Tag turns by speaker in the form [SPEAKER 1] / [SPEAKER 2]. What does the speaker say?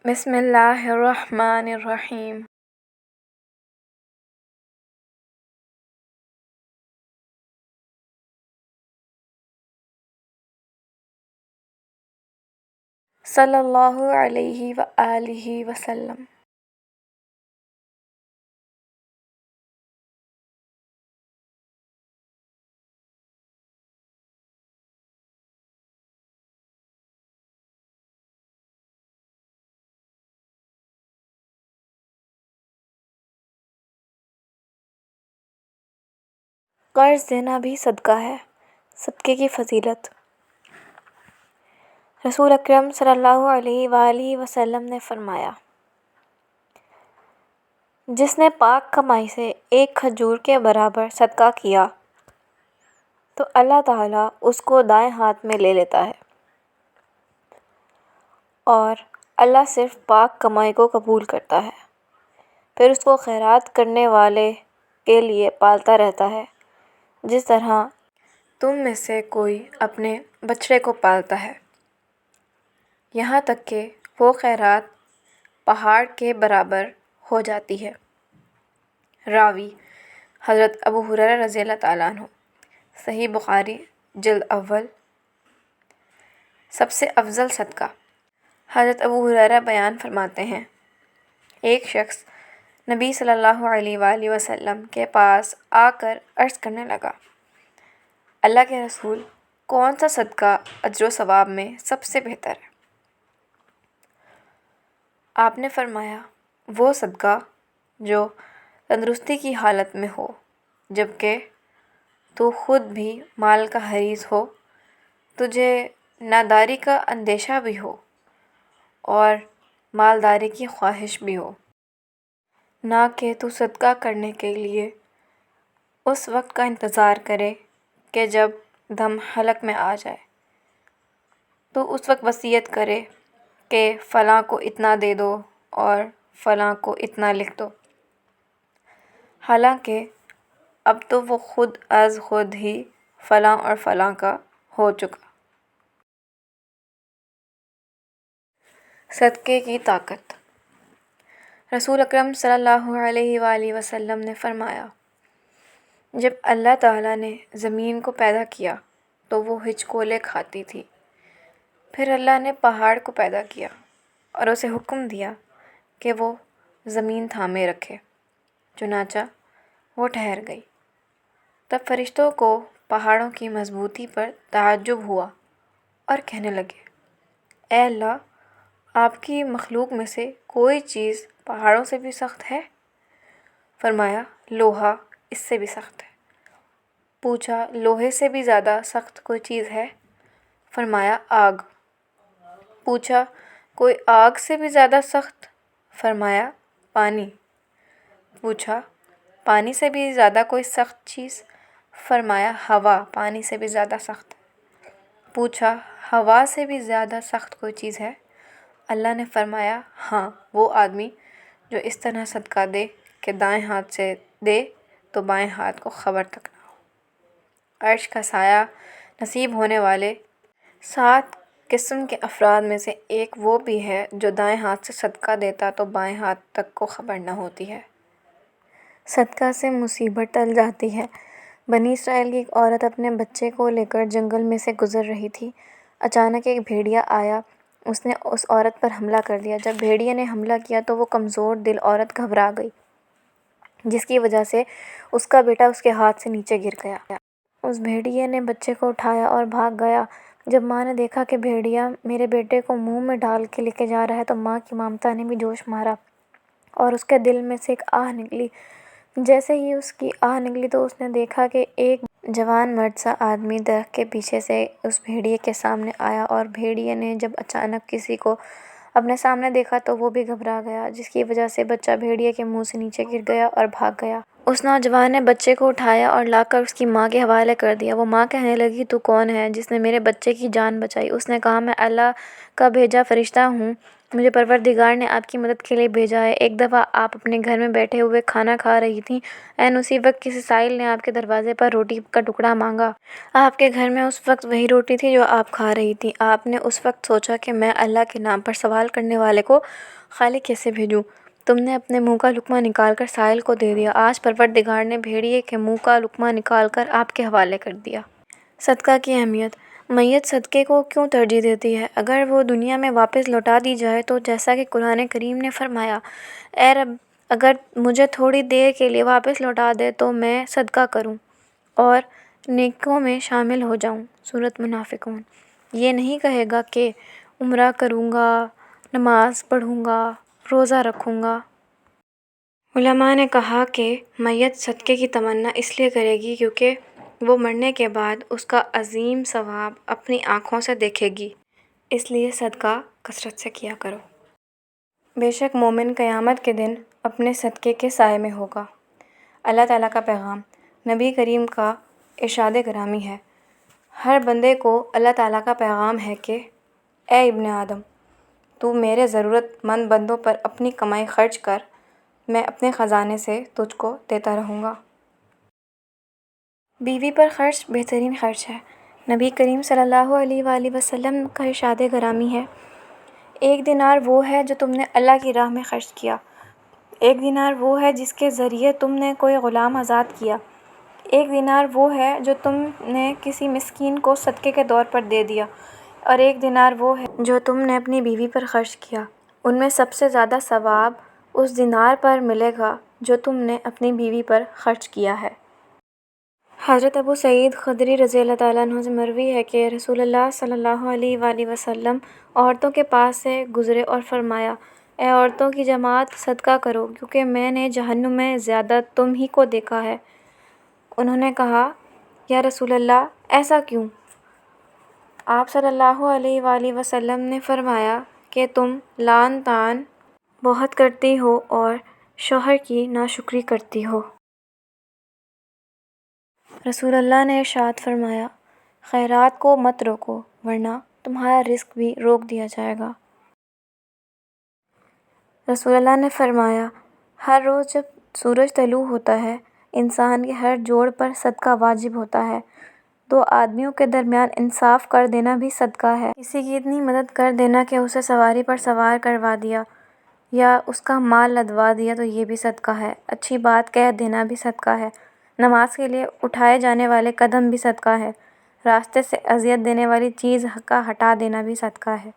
[SPEAKER 1] بسم اللہ الرحمن الرحیم۔ صلی اللہ علیہ وآلہ وسلم۔ قرض دینا بھی صدقہ ہے۔ صدقے کی فضیلت۔ رسول اکرم صلی اللہ علیہ وآلہ وسلم نے فرمایا، جس نے پاک کمائی سے ایک کھجور کے برابر صدقہ کیا تو اللہ تعالیٰ اس کو دائیں ہاتھ میں لے لیتا ہے، اور اللہ صرف پاک کمائی کو قبول کرتا ہے، پھر اس کو خیرات کرنے والے کے لیے پالتا رہتا ہے، جس طرح تم میں سے کوئی اپنے بچڑے کو پالتا ہے، یہاں تک کہ وہ خیرات پہاڑ کے برابر ہو جاتی ہے۔ راوی حضرت ابو ہریرہ رضی اللہ تعالیٰ عنہ۔ صحیح بخاری جلد اول۔ سب سے افضل صدقہ۔ حضرت ابو ہریرہ بیان فرماتے ہیں، ایک شخص نبی صلی اللہ علیہ وآلہ وسلم کے پاس آ کر عرض کرنے لگا، اللہ کے رسول، کون سا صدقہ اجر و ثواب میں سب سے بہتر ہے؟ آپ نے فرمایا، وہ صدقہ جو تندرستی کی حالت میں ہو، جبکہ تو خود بھی مال کا حریص ہو، تجھے ناداری کا اندیشہ بھی ہو اور مالداری کی خواہش بھی ہو، نہ کہ تو صدقہ کرنے کے لیے اس وقت کا انتظار کرے کہ جب دم حلق میں آ جائے، تو اس وقت وصیت کرے کہ فلاں کو اتنا دے دو اور فلاں کو اتنا لکھ دو، حالانکہ اب تو وہ خود از خود ہی فلاں اور فلاں کا ہو چکا۔ صدقے کی طاقت۔ رسول اکرم صلی اللہ علیہ وآلہ وسلم نے فرمایا، جب اللہ تعالیٰ نے زمین کو پیدا کیا تو وہ ہچکولے کھاتی تھی، پھر اللہ نے پہاڑ کو پیدا کیا اور اسے حکم دیا کہ وہ زمین تھامے رکھے، چنانچہ وہ ٹھہر گئی۔ تب فرشتوں کو پہاڑوں کی مضبوطی پر تعجب ہوا اور کہنے لگے، اے اللہ، آپ کی مخلوق میں سے کوئی چیز پہاڑوں سے بھی سخت ہے؟ فرمایا، لوہا اس سے بھی سخت ہے۔ پوچھا، لوہے سے بھی زیادہ سخت کوئی چیز ہے؟ فرمایا، آگ۔ پوچھا، کوئی آگ سے بھی زیادہ سخت؟ فرمایا، پانی۔ پوچھا، پانی سے بھی زیادہ کوئی سخت چیز؟ فرمایا، ہوا پانی سے بھی زیادہ سخت ہے۔ پوچھا، ہوا سے بھی زیادہ سخت کوئی چیز ہے؟ اللہ نے فرمایا، ہاں، وہ آدمی جو اس طرح صدقہ دے کہ دائیں ہاتھ سے دے تو بائیں ہاتھ کو خبر تک نہ ہو۔ عرش کا سایہ نصیب ہونے والے 7 قسم کے افراد میں سے ایک وہ بھی ہے جو دائیں ہاتھ سے صدقہ دیتا تو بائیں ہاتھ تک کو خبر نہ ہوتی ہے۔ صدقہ سے مصیبت ٹل جاتی ہے۔ بنی اسرائیل کی ایک عورت اپنے بچے کو لے کر جنگل میں سے گزر رہی تھی۔ اچانک ایک بھیڑیا آیا، اس نے اس عورت پر حملہ کر دیا۔ جب بھیڑیے نے حملہ کیا تو وہ کمزور دل عورت گھبرا گئی، جس کی وجہ سے اس کا بیٹا اس کے ہاتھ سے نیچے گر گیا۔ اس بھیڑیے نے بچے کو اٹھایا اور بھاگ گیا۔ جب ماں نے دیکھا کہ بھیڑیا میرے بیٹے کو منہ میں ڈال کے لے کے جا رہا ہے تو ماں کی ممتا نے بھی جوش مارا اور اس کے دل میں سے ایک آہ نکلی۔ جیسے ہی اس کی آہ نکلی تو اس نے دیکھا کہ ایک جوان مرد سا آدمی درخت کے پیچھے سے اس بھیڑیے کے سامنے آیا، اور بھیڑیے نے جب اچانک کسی کو اپنے سامنے دیکھا تو وہ بھی گھبرا گیا، جس کی وجہ سے بچہ بھیڑیے کے منہ سے نیچے گر گیا اور بھاگ گیا۔ اس نوجوان نے بچے کو اٹھایا اور لا کر اس کی ماں کے حوالے کر دیا۔ وہ ماں کہنے لگی، تو کون ہے جس نے میرے بچے کی جان بچائی؟ اس نے کہا، میں اللہ کا بھیجا فرشتہ ہوں مجھے پروردگار نے آپ کی مدد کے لیے بھیجا ہے۔ ایک دفعہ آپ اپنے گھر میں بیٹھے ہوئے کھانا کھا رہی تھیں۔ عین اسی وقت کسی سائل نے آپ کے دروازے پر روٹی کا ٹکڑا مانگا۔ آپ کے گھر میں اس وقت وہی روٹی تھی جو آپ کھا رہی تھیں۔ آپ نے اس وقت سوچا کہ میں اللہ کے نام پر سوال کرنے والے کو خالی کیسے بھیجوں؟ تم نے اپنے منہ کا لقمہ نکال کر سائل کو دے دیا۔ آج پروردگار نے بھیڑیے کے منہ کا لقمہ نکال کر آپ کے حوالے کر دیا۔ صدقہ کی اہمیت۔ میت صدقے کو کیوں ترجیح دیتی ہے؟ اگر وہ دنیا میں واپس لوٹا دی جائے تو جیسا کہ قرآن کریم نے فرمایا، اے رب، اگر مجھے تھوڑی دیر کے لیے واپس لوٹا دے تو میں صدقہ کروں اور نیکوں میں شامل ہو جاؤں۔ سورۃ منافقون۔ یہ نہیں کہے گا کہ عمرہ کروں گا، نماز پڑھوں گا، روزہ رکھوں گا۔ علماء نے کہا کہ میت صدقے کی تمنا اس لیے کرے گی کیونکہ وہ مرنے کے بعد اس کا عظیم ثواب اپنی آنکھوں سے دیکھے گی، اس لیے صدقہ کثرت سے کیا کرو۔ بے شک مومن قیامت کے دن اپنے صدقے کے سائے میں ہوگا۔ اللہ تعالیٰ کا پیغام۔ نبی کریم کا ارشاد گرامی ہے، ہر بندے کو اللہ تعالیٰ کا پیغام ہے کہ اے ابن آدم، تو میرے ضرورت مند بندوں پر اپنی کمائی خرچ کر، میں اپنے خزانے سے تجھ کو دیتا رہوں گا۔ بیوی پر خرچ بہترین خرچ ہے۔ نبی کریم صلی اللہ علیہ وآلہ وسلم کا ارشاد گرامی ہے، ایک دینار وہ ہے جو تم نے اللہ کی راہ میں خرچ کیا، ایک دینار وہ ہے جس کے ذریعے تم نے کوئی غلام آزاد کیا، ایک دینار وہ ہے جو تم نے کسی مسکین کو صدقے کے طور پر دے دیا، اور ایک دینار وہ ہے جو تم نے اپنی بیوی پر خرچ کیا۔ ان میں سب سے زیادہ ثواب اس دینار پر ملے گا جو تم نے اپنی بیوی پر خرچ کیا ہے۔ حضرت ابو سعید خدری رضی اللہ تعالیٰ عنہ سے مروی ہے کہ رسول اللہ صلی اللہ علیہ وآلہ وسلم عورتوں کے پاس سے گزرے اور فرمایا، اے عورتوں کی جماعت، صدقہ کرو کیونکہ میں نے جہنم میں زیادہ تم ہی کو دیکھا ہے۔ انہوں نے کہا، یا رسول اللہ، ایسا کیوں؟ آپ صلی اللہ علیہ وآلہ وسلم نے فرمایا کہ تم لعن طعن بہت کرتی ہو اور شوہر کی ناشکری کرتی ہو۔ رسول اللہ نے ارشاد فرمایا، خیرات کو مت روکو ورنہ تمہارا رزق بھی روک دیا جائے گا۔ رسول اللہ نے فرمایا، ہر روز جب سورج طلوع ہوتا ہے انسان کے ہر جوڑ پر صدقہ واجب ہوتا ہے۔ دو آدمیوں کے درمیان انصاف کر دینا بھی صدقہ ہے۔ کسی کی اتنی مدد کر دینا کہ اسے سواری پر سوار کروا دیا یا اس کا مال لدوا دیا تو یہ بھی صدقہ ہے۔ اچھی بات کہہ دینا بھی صدقہ ہے۔ نماز کے لیے اٹھائے جانے والے قدم بھی صدقہ ہے۔ راستے سے اذیت دینے والی چیز کا ہٹا دینا بھی صدقہ ہے۔